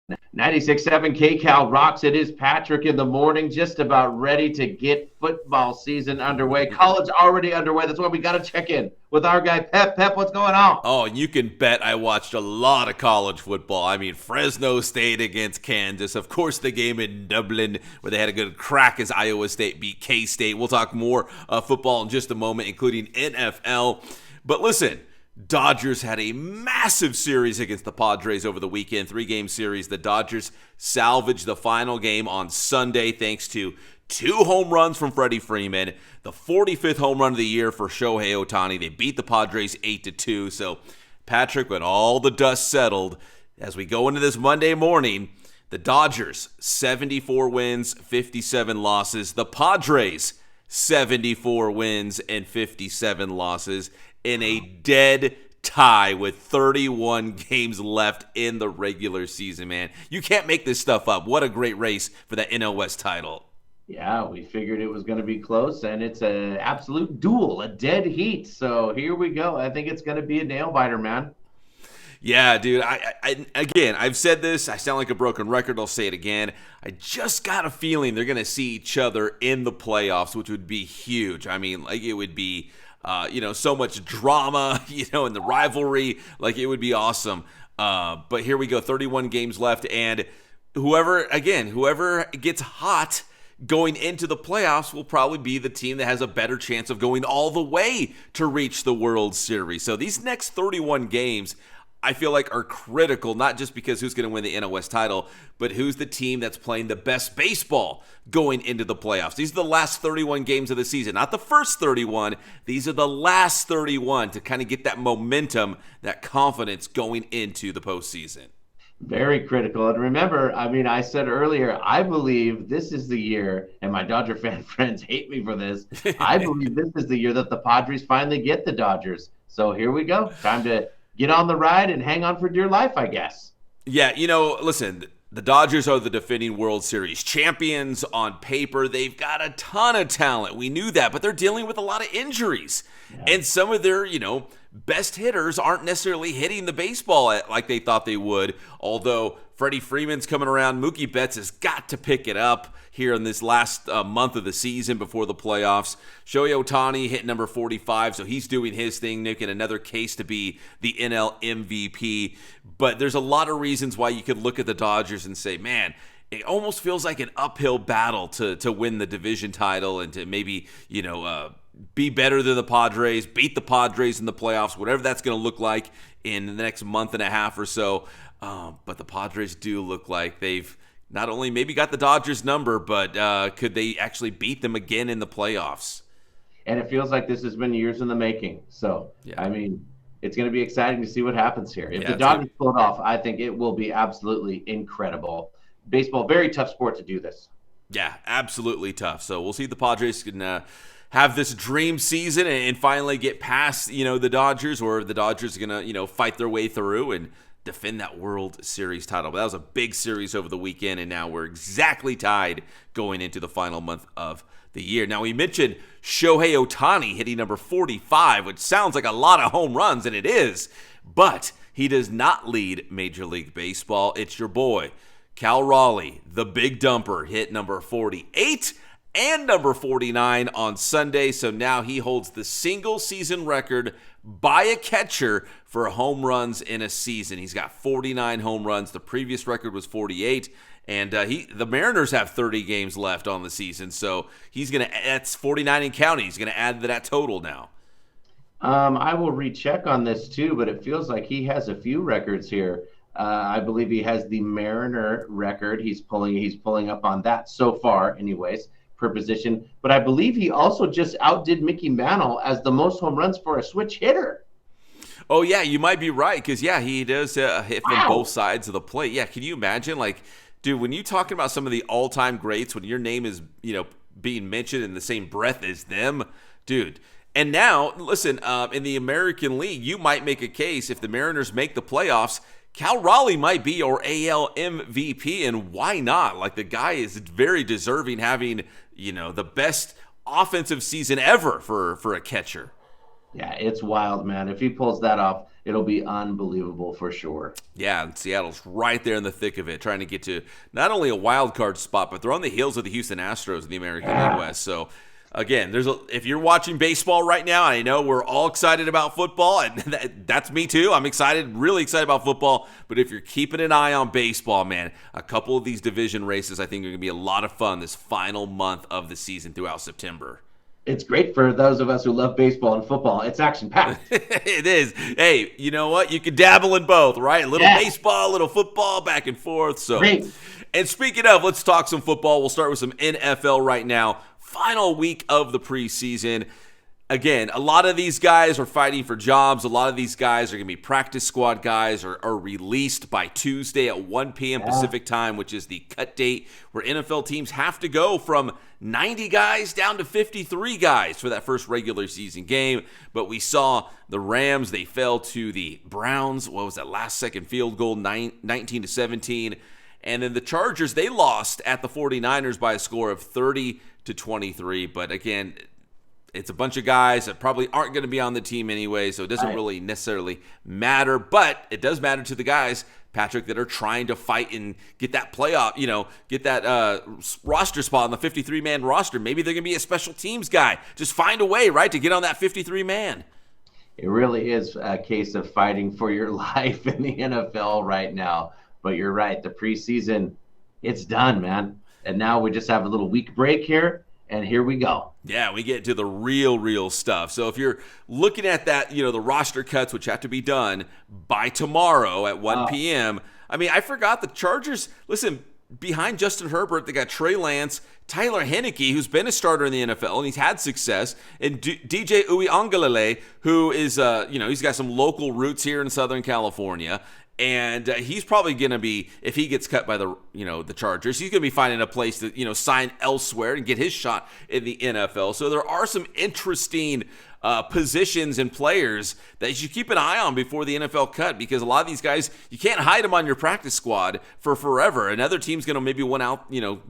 96.7 KCAL rocks. It is Patrick in the morning, just about ready to get football season underway. College already underway. That's why we got to check in with our guy, Pep. Pep, what's going on? Oh, and you can bet I watched a lot of college football. I mean, Fresno State against Kansas. Of course, the game in Dublin where they had a good crack as Iowa State beat K-State. We'll talk more football in just a moment, including NFL. But listen, Dodgers had a massive series against the Padres over the weekend, 3-game series. The Dodgers salvaged the final game on Sunday thanks to 2 home runs from Freddie Freeman, the 45th home run of the year for Shohei Ohtani. They beat the Padres 8-2. So, Patrick, when all the dust settled, as we go into this Monday morning, the Dodgers, 74 wins, 57 losses. The Padres, 74 wins and 57 losses in a dead tie with 31 games left in the regular season, man. You can't make this stuff up. What a great race for that NL West title. Yeah, we figured it was going to be close, and it's an absolute duel, a dead heat. So here we go. I think it's going to be a nail biter, man. Yeah, dude. Again, I've said this. I sound like a broken record. I'll say it again. I just got a feeling they're going to see each other in the playoffs, which would be huge. I mean, like it would be, so much drama, in the rivalry. Like it would be awesome. But here we go. 31 games left, and whoever gets hot going into the playoffs will probably be the team that has a better chance of going all the way to reach the World Series. So these next 31 games, I feel like are critical, not just because who's going to win the NL West title, but who's the team that's playing the best baseball going into the playoffs. These are the last 31 games of the season, not the first 31. These are the last 31 to kind of get that momentum, that confidence going into the postseason. Very critical. And remember, I said earlier, I believe this is the year, and my Dodger fan friends hate me for this. I believe this is the year that the Padres finally get the Dodgers. So here we go. Time to get on the ride and hang on for dear life, I guess. Yeah, listen, the Dodgers are the defending World Series champions on paper. They've got a ton of talent. We knew that, but they're dealing with a lot of injuries. Yeah. And some of their, best hitters aren't necessarily hitting the baseball like they thought they would. Although Freddie Freeman's coming around, Mookie Betts has got to pick it up here in this last month of the season before the playoffs. Shohei Ohtani hit number 45, so he's doing his thing, making another case to be the NL MVP. But there's a lot of reasons why you could look at the Dodgers and say, man, it almost feels like an uphill battle to win the division title and to maybe, be better than the Padres, beat the Padres in the playoffs, whatever that's going to look like in the next month and a half or so. But the Padres do look like they've not only maybe got the Dodgers number, but could they actually beat them again in the playoffs? And it feels like this has been years in the making. So, yeah. It's going to be exciting to see what happens here. If the Dodgers pull it off, I think it will be absolutely incredible. Baseball, very tough sport to do this. Yeah, absolutely tough. So we'll see if the Padres can have this dream season and finally get past, the Dodgers, or the Dodgers are going to, fight their way through and defend that World Series title. But that was a big series over the weekend, and now we're exactly tied going into the final month of the year. Now, we mentioned Shohei Ohtani hitting number 45, which sounds like a lot of home runs, and it is, but he does not lead Major League Baseball. It's your boy, Cal Raleigh, the big dumper, hit number 48 and number 49 on Sunday. So now he holds the single season record by a catcher for home runs in a season. He's got 49 home runs. The previous record was 48. And the Mariners have 30 games left on the season. So that's 49 and counting. He's going to add to that total now. I will recheck on this too, but it feels like he has a few records here. I believe he has the Mariner record. He's pulling up on that so far, anyways, per position. But I believe he also just outdid Mickey Mantle as the most home runs for a switch hitter. Oh, yeah, you might be right because, yeah, he does hit from both sides of the plate. Yeah, can you imagine, dude, when you're talking about some of the all-time greats, when your name is, being mentioned in the same breath as them, dude. And now, listen, in the American League, you might make a case if the Mariners make the playoffs, Cal Raleigh might be your AL MVP, and why not? The guy is very deserving having, the best offensive season ever for a catcher. Yeah, it's wild, man. If he pulls that off, it'll be unbelievable for sure. Yeah, and Seattle's right there in the thick of it, trying to get to not only a wild card spot, but they're on the heels of the Houston Astros in the American League Yeah. West. So, again, if you're watching baseball right now, I know we're all excited about football, and that's me too. I'm excited, really excited about football. But if you're keeping an eye on baseball, man, a couple of these division races I think are going to be a lot of fun this final month of the season throughout September. It's great for those of us who love baseball and football. It's action packed. It is. Hey, you know what? You can dabble in both, right? A little Yeah, baseball, a little football, back and forth. So, great. and speaking of, let's talk some football. We'll start with some NFL right now. Final week of the preseason. Again, a lot of these guys are fighting for jobs. A lot of these guys are going to be practice squad guys or are released by Tuesday at 1 p.m. Yeah. Pacific time, which is the cut date where NFL teams have to go from 90 guys down to 53 guys for that first regular season game. But we saw the Rams, they fell to the Browns. What was that last second field goal, 19-17. And then the Chargers, they lost at the 49ers by a score of 30-23. But again, it's a bunch of guys that probably aren't going to be on the team anyway, so it doesn't really necessarily matter. But it does matter to the guys, Patrick, that are trying to fight and get that playoff, get that roster spot on the 53-man roster. Maybe they're going to be a special teams guy. Just find a way, right, to get on that 53-man. It really is a case of fighting for your life in the NFL right now. But you're right, the preseason, it's done, man. And now we just have a little week break here, and here we go. Yeah, we get to the real stuff. So if you're looking at that, the roster cuts, which have to be done by tomorrow at 1 p.m. I mean, I forgot the Chargers. Listen, behind Justin Herbert, they got Trey Lance, Tyler Heineke, who's been a starter in the NFL, and he's had success, and DJ Uiagalelei, who is, he's got some local roots here in Southern California. And he's probably going to be, if he gets cut by the Chargers, he's going to be finding a place to, sign elsewhere and get his shot in the NFL. So there are some interesting positions and players that you should keep an eye on before the NFL cut, because a lot of these guys, you can't hide them on your practice squad for forever. Another team's going to maybe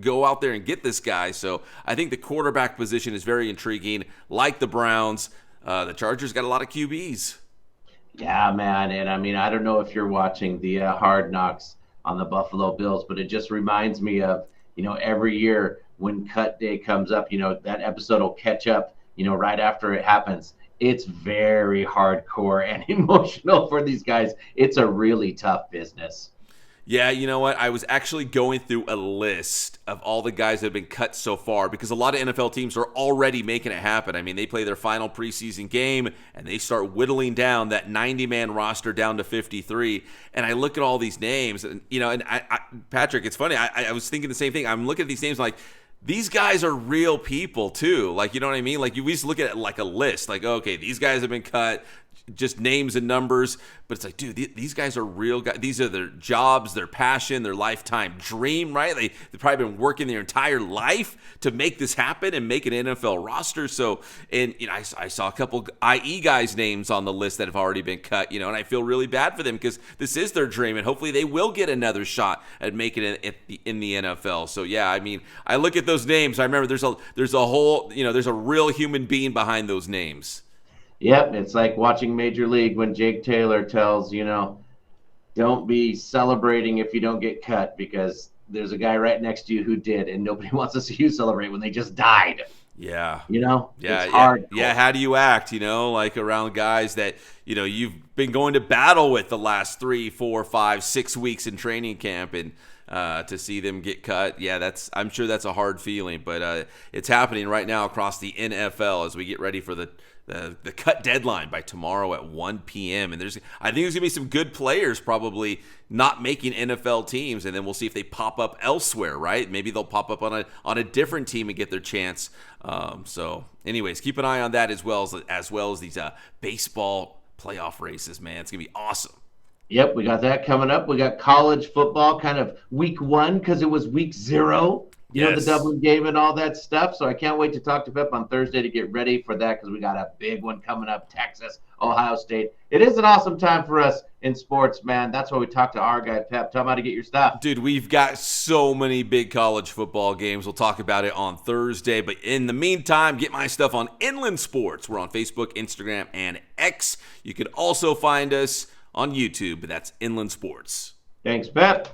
go out there and get this guy. So I think the quarterback position is very intriguing. Like the Browns, the Chargers got a lot of QBs. Yeah, man. And I mean, I don't know if you're watching the Hard Knocks on the Buffalo Bills, but it just reminds me of, every year when cut day comes up, that episode will catch up, right after it happens. It's very hardcore and emotional for these guys. It's a really tough business. Yeah, you know what? I was actually going through a list of all the guys that have been cut so far, because a lot of NFL teams are already making it happen. I mean, they play their final preseason game and they start whittling down that 90-man roster down to 53. And I look at all these names, and Patrick, it's funny. I was thinking the same thing. I'm looking at these names like, these guys are real people too. Like, you know what I mean? Like, we just look at it like a list. Like, okay, these guys have been cut, just names and numbers. But it's like, dude, these guys are real guys. These are their jobs, their passion, their lifetime dream, right? They've probably been working their entire life to make this happen and make an NFL roster. So, and I saw a couple IE guys' names on the list that have already been cut, and I feel really bad for them, because this is their dream, and hopefully they will get another shot at making it in the NFL. So yeah, I mean, I look at those names, I remember there's a whole, there's a real human being behind those names. Yep, it's like watching Major League when Jake Taylor tells, don't be celebrating if you don't get cut, because there's a guy right next to you who did, and nobody wants to see you celebrate when they just died. Yeah. Yeah, it's hard. Yeah, how do you act, like around guys that, you've been going to battle with the last 3, 4, 5, 6 weeks in training camp, and to see them get cut, yeah, I'm sure that's a hard feeling, but it's happening right now across the NFL as we get ready for the cut deadline by tomorrow at 1 p.m. And I think there's going to be some good players probably not making NFL teams, and then we'll see if they pop up elsewhere, right? Maybe they'll pop up on a different team and get their chance. So anyways, keep an eye on that as well as these baseball playoff races, man. It's going to be awesome. Yep, we got that coming up. We got college football kind of week 1 because it was week 0. The Yes. Dublin game and all that stuff. So I can't wait to talk to Pep on Thursday to get ready for that because we got a big one coming up, Texas, Ohio State. It is an awesome time for us in sports, man. That's why we talk to our guy, Pep. Tell him how to get your stuff. Dude, we've got so many big college football games. We'll talk about it on Thursday. But in the meantime, get my stuff on Inland Sports. We're on Facebook, Instagram, and X. You can also find us on YouTube. That's Inland Sports. Thanks, Pep.